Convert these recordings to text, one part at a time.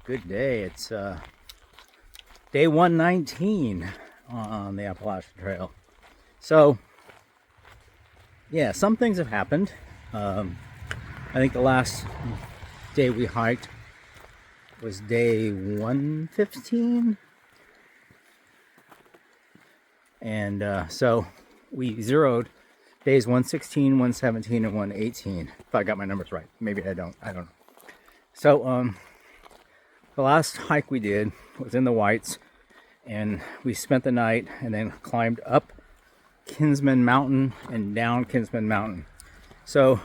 Good day. It's day 119 on the Appalachian Trail. So, yeah, some things have happened. I think the last day we hiked was day 115. And so we zeroed days 116, 117, and 118. If I got my numbers right. Maybe I don't. I don't know. So, the last hike we did was in the Whites, and we spent the night and then climbed up Kinsman Mountain and down Kinsman Mountain. So,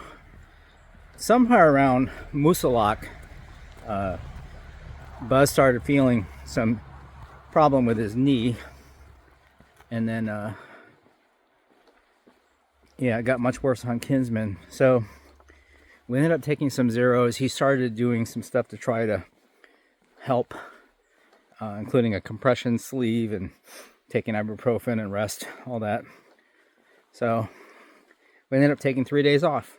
somewhere around Moosilauke, Buzz started feeling some problem with his knee, and then it got much worse on Kinsman. So we ended up taking some zeros. He started doing some stuff to try to help, including a compression sleeve and taking ibuprofen and rest, all that. So we ended up taking 3 days off,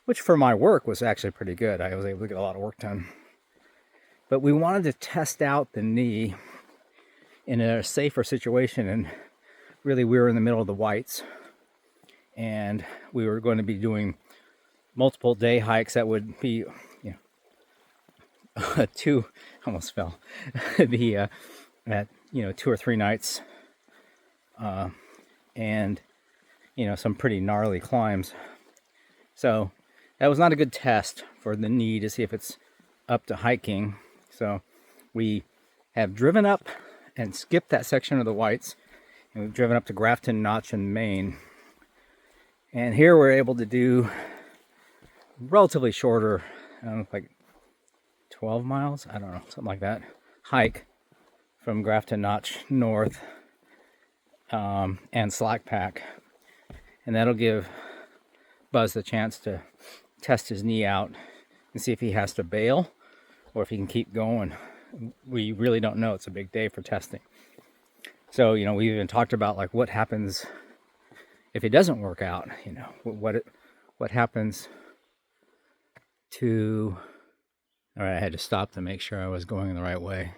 which for my work was actually pretty good. I was able to get a lot of work done. But we wanted to test out the knee in a safer situation, and really we were in the middle of the Whites, and we were going to be doing multiple day hikes that would be, almost fell, at 2 or 3 nights, and some pretty gnarly climbs. So that was not a good test for the knee to see if it's up to hiking. So we have driven up and skipped that section of the Whites, and we've driven up to Grafton Notch in Maine. And here we're able to do relatively shorter, like 12 miles, I don't know, something like that, hike from Grafton Notch north, and slack pack. And that'll give Buzz the chance to test his knee out and see if he has to bail or if he can keep going. We really don't know. It's a big day for testing. So, we even talked about like what happens if it doesn't work out, what happens to... All right, I had to stop to make sure I was going in the right way.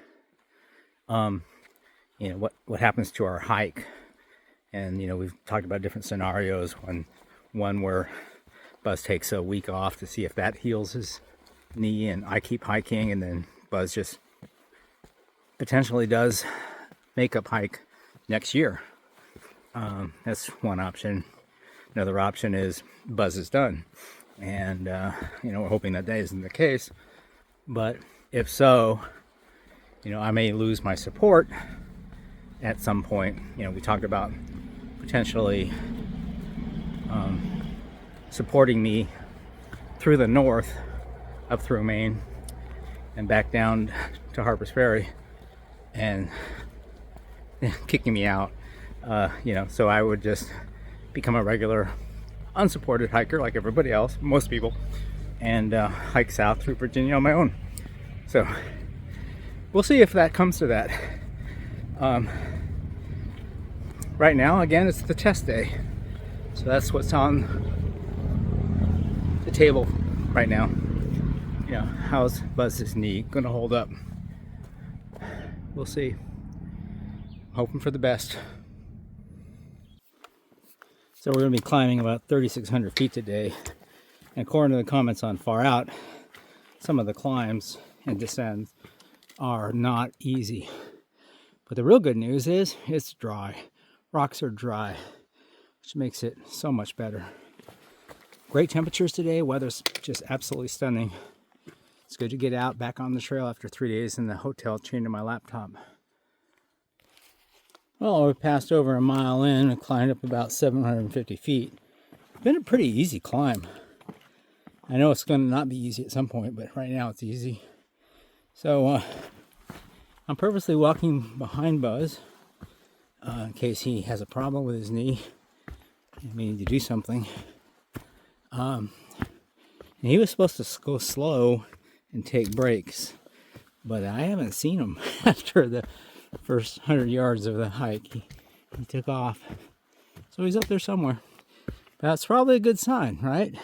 What happens to our hike? And, we've talked about different scenarios. One where Buzz takes a week off to see if that heals his knee, and I keep hiking, and then Buzz just potentially does makeup hike next year. That's one option. Another option is Buzz is done. And, we're hoping that isn't the case. But if so, I may lose my support at some point. We talked about potentially supporting me through the north, up through Maine, and back down to Harper's Ferry, and kicking me out. So I would just become a regular unsupported hiker like everybody else, most people, and hike south through Virginia on my own. So we'll see if that comes to that. Right now, again, it's the test day, so that's what's on the table right now. How's Buzz's knee gonna hold up? We'll see. Hoping for the best. So we're gonna be climbing about 3,600 feet today. And according to the comments on Far Out, some of the climbs and descents are not easy. But the real good news is it's dry. Rocks are dry, which makes it so much better. Great temperatures today. Weather's just absolutely stunning. It's good to get out back on the trail after 3 days in the hotel chained to my laptop. Well, we passed over a mile in and climbed up about 750 feet. It's been a pretty easy climb. I know it's going to not be easy at some point, but right now it's easy. So I'm purposely walking behind Buzz in case he has a problem with his knee and we need to do something. And he was supposed to go slow and take breaks, but I haven't seen him after the first 100 yards of the hike. He took off. So he's up there somewhere. That's probably a good sign, right?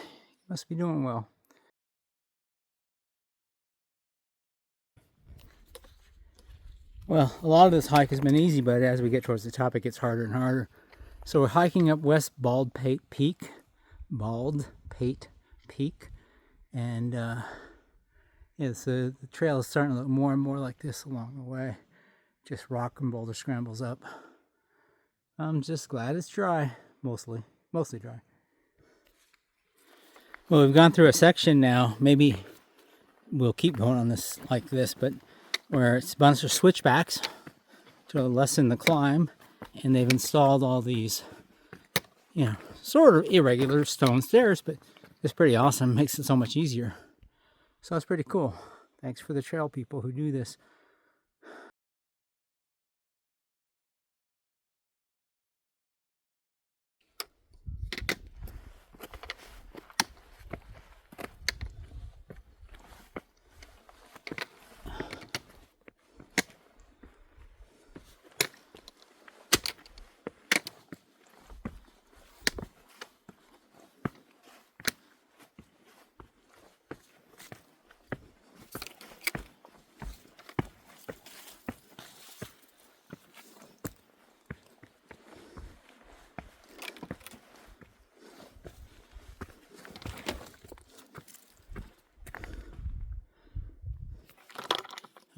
Must be doing well. Well, a lot of this hike has been easy, but as we get towards the top, it gets harder and harder. So we're hiking up West Bald Pate Peak, and yeah, so the trail is starting to look more and more like this along the way. Just rock and boulder scrambles up. I'm just glad it's dry, mostly dry. Well, we've gone through a section now. Maybe we'll keep going on this like this, but where it's a bunch of switchbacks to lessen the climb, and they've installed all these, sort of irregular stone stairs, but it's pretty awesome. Makes it so much easier. So that's pretty cool. Thanks for the trail people who do this.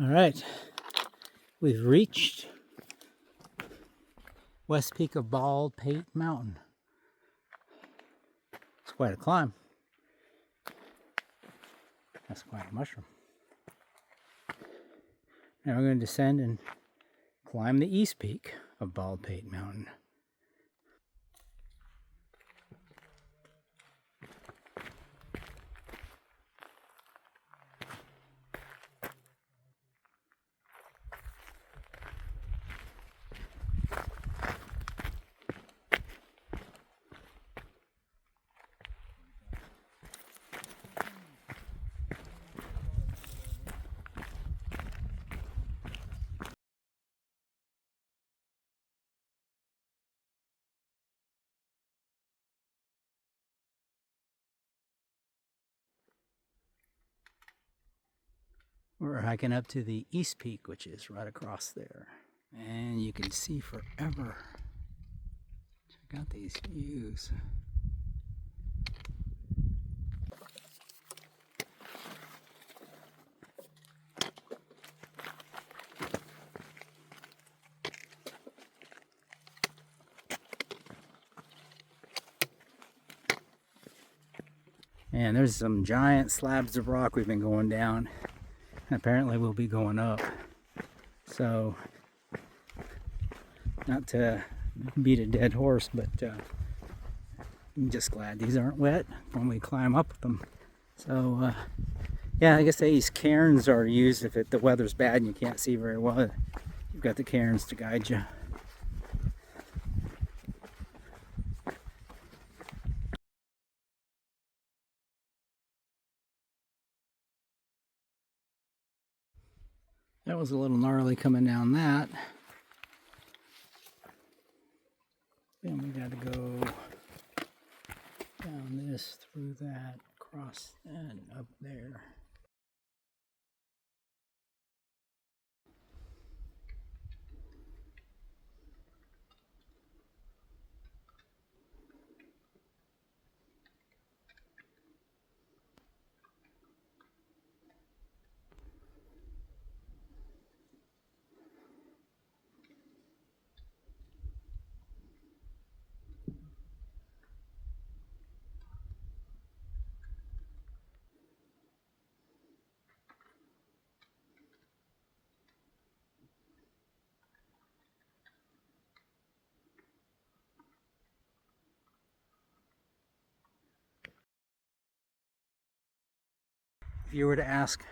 All right, we've reached west peak of Bald Pate Mountain. It's quite a climb. That's quite a mushroom. Now we're going to descend and climb the east peak of Bald Pate Mountain. We're hiking up to the east peak, which is right across there. And you can see forever. Check out these views. And there's some giant slabs of rock we've been going down. And apparently we'll be going up. So, not to beat a dead horse, but I'm just glad these aren't wet when we climb up them. So, yeah, I guess these cairns are used if the weather's bad and you can't see very well. You've got the cairns to guide you. That was a little gnarly coming down that. Then we got to go down this, through that, across, and up there. If you were to ask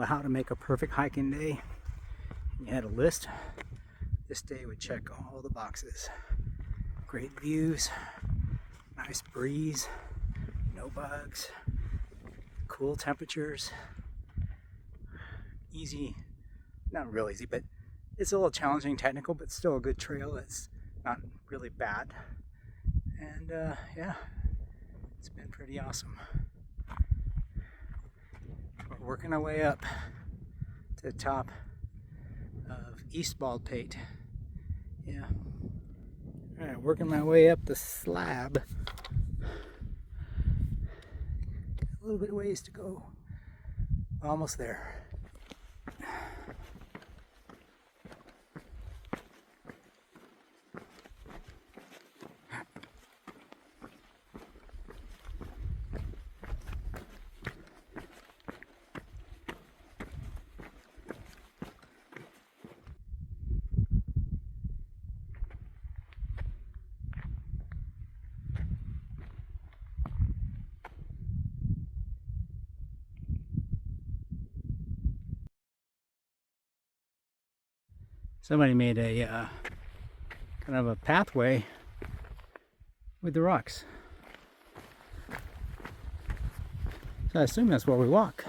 how to make a perfect hiking day, and you had a list, this day would check all the boxes. Great views, nice breeze, no bugs, cool temperatures, easy, not real easy, but it's a little challenging technical, but still a good trail. It's not really bad. And yeah, it's been pretty awesome. We're working our way up to the top of East Bald Pate. Yeah. All right, working my way up the slab. A little bit of ways to go. Almost there. Somebody made a kind of a pathway with the rocks. So I assume that's where we walk.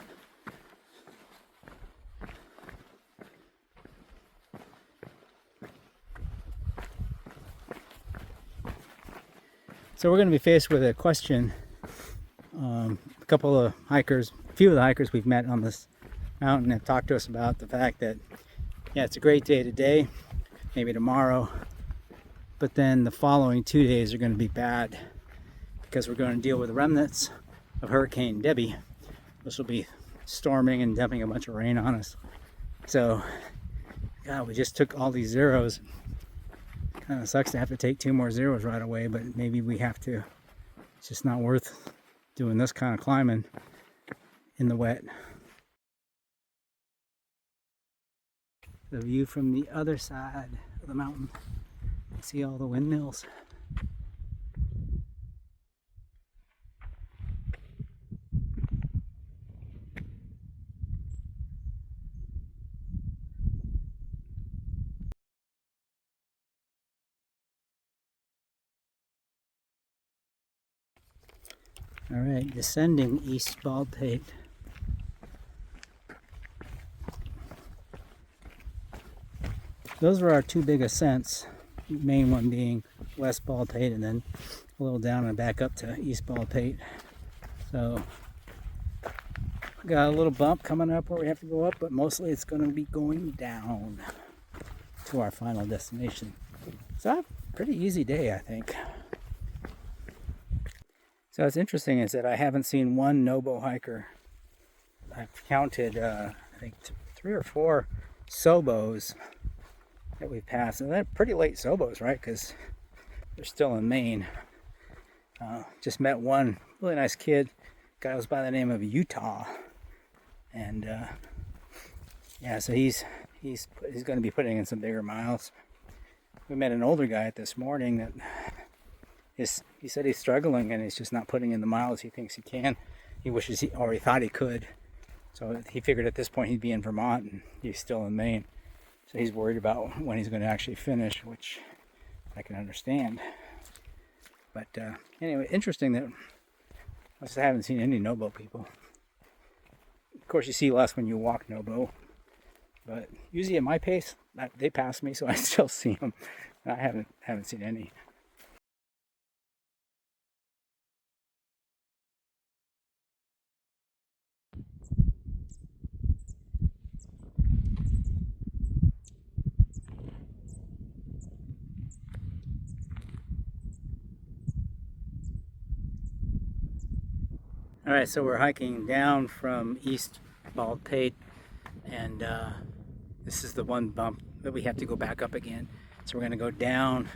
So we're going to be faced with a question. A couple of hikers, a few of the hikers we've met on this mountain have talked to us about the fact that, yeah, it's a great day today, maybe tomorrow, but then the following 2 days are going to be bad because we're going to deal with the remnants of Hurricane Debbie. This will be storming and dumping a bunch of rain on us. So, God, we just took all these zeros. Kind of sucks to have to take 2 more zeros right away, but maybe we have to. It's just not worth doing this kind of climbing in the wet. The view from the other side of the mountain. You see all the windmills. All right, descending East Bald Pate. Those were our 2 big ascents, the main one being West Bald Pate and then a little down and back up to East Bald Pate. So we got a little bump coming up where we have to go up, but mostly it's going to be going down to our final destination. So a pretty easy day, I think. So what's interesting is that I haven't seen one no-bow hiker. I've counted, I think 3 or 4 sobos that we've passed, and they're pretty late sobos, right? Because they're still in Maine. Just met one really nice kid. Guy was by the name of Utah, and yeah, so he's going to be putting in some bigger miles. We met an older guy this morning that he said he's struggling and he's just not putting in the miles he thinks he can. He wishes he thought he could. So he figured at this point he'd be in Vermont and he's still in Maine. So he's worried about when he's going to actually finish, which I can understand. But anyway, interesting that I just haven't seen any no-bow people. Of course, you see less when you walk no-bow. But usually at my pace, they pass me, so I still see them. I haven't seen any. All right, so we're hiking down from East Bald Pate, and this is the one bump that we have to go back up again. So we're going to go down,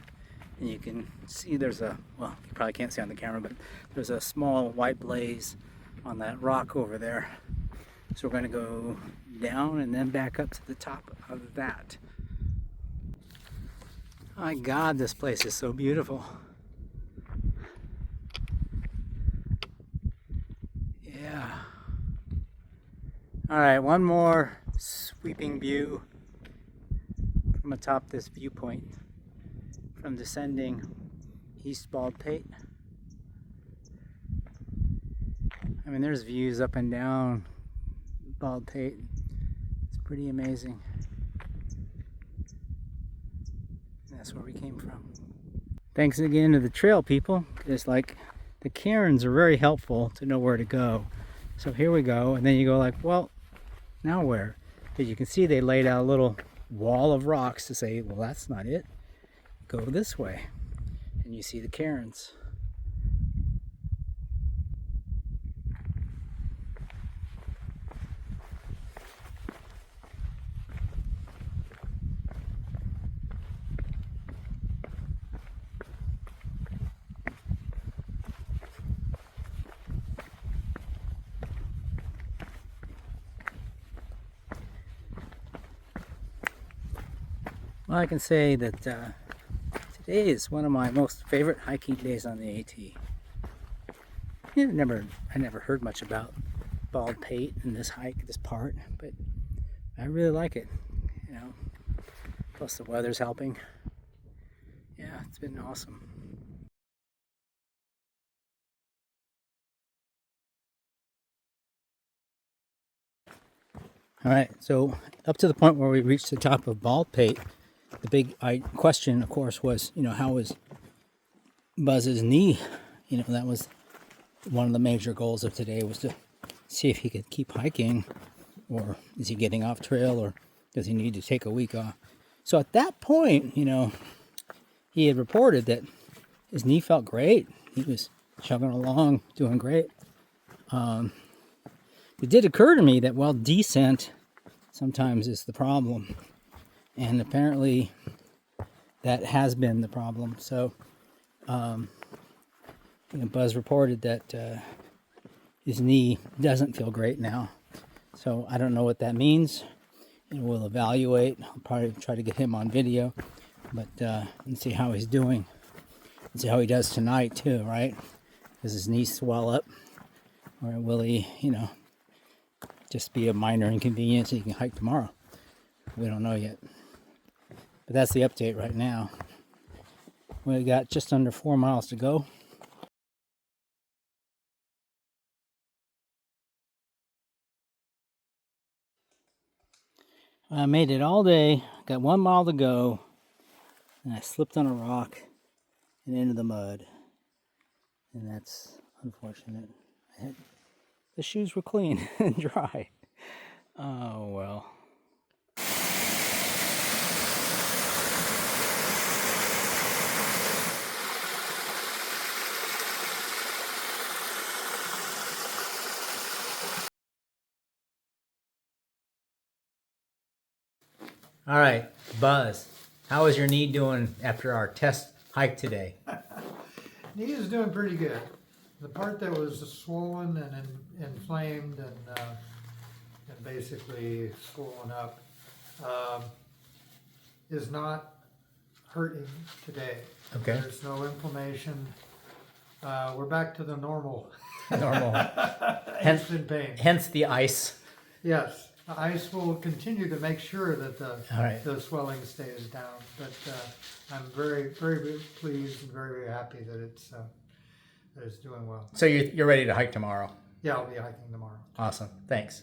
and you can see there's a, well, you probably can't see on the camera, but there's a small white blaze on that rock over there. So we're going to go down and then back up to the top of that. My God, this place is so beautiful. Yeah. All right, one more sweeping view from atop this viewpoint from descending East Bald Pate. I mean, there's views up and down Bald Pate. It's pretty amazing. That's where we came from. Thanks again to the trail people. It's like the cairns are very helpful to know where to go. So here we go, and then you go like, well, now where? But you can see they laid out little wall of rocks to say, well, that's not it. Go this way. And you see the cairns. Well, I can say that today is one of my most favorite hiking days on the AT. Yeah, I never heard much about Bald Pate and this hike, this part, but I really like it. You know, plus the weather's helping. Yeah, it's been awesome. All right, so up to the point where we reached the top of Bald Pate, the big question, of course, was, you know, how was Buzz's knee? You know, that was one of the major goals of today, was to see if he could keep hiking, or is he getting off trail, or does he need to take a week off? So at that point, you know, he had reported that his knee felt great. He was chugging along, doing great. It did occur to me that, well, descent sometimes is the problem. And apparently that has been the problem. So you know, Buzz reported that his knee doesn't feel great now. So I don't know what that means. And we'll evaluate. I'll probably try to get him on video, but and see how he's doing. And see how he does tonight too, right? Does his knee swell up? Or will he, you know, just be a minor inconvenience and he can hike tomorrow? We don't know yet. But that's the update right now. We got just under 4 miles to go. I made it all day, got 1 mile to go, and I slipped on a rock and into the mud. And that's unfortunate. The shoes were clean and dry. Oh well. All right, Buzz, how is your knee doing after our test hike today? Knee is doing pretty good. The part that was swollen and inflamed and basically swollen up is not hurting today. Okay. There's no inflammation. We're back to the normal. Normal. Hence in pain. Hence the ice. Yes. The ice will continue to make sure that right. the swelling stays down. But I'm very, very pleased and very, very happy that it's doing well. So you're ready to hike tomorrow? Yeah, I'll be hiking tomorrow. Awesome. Thanks.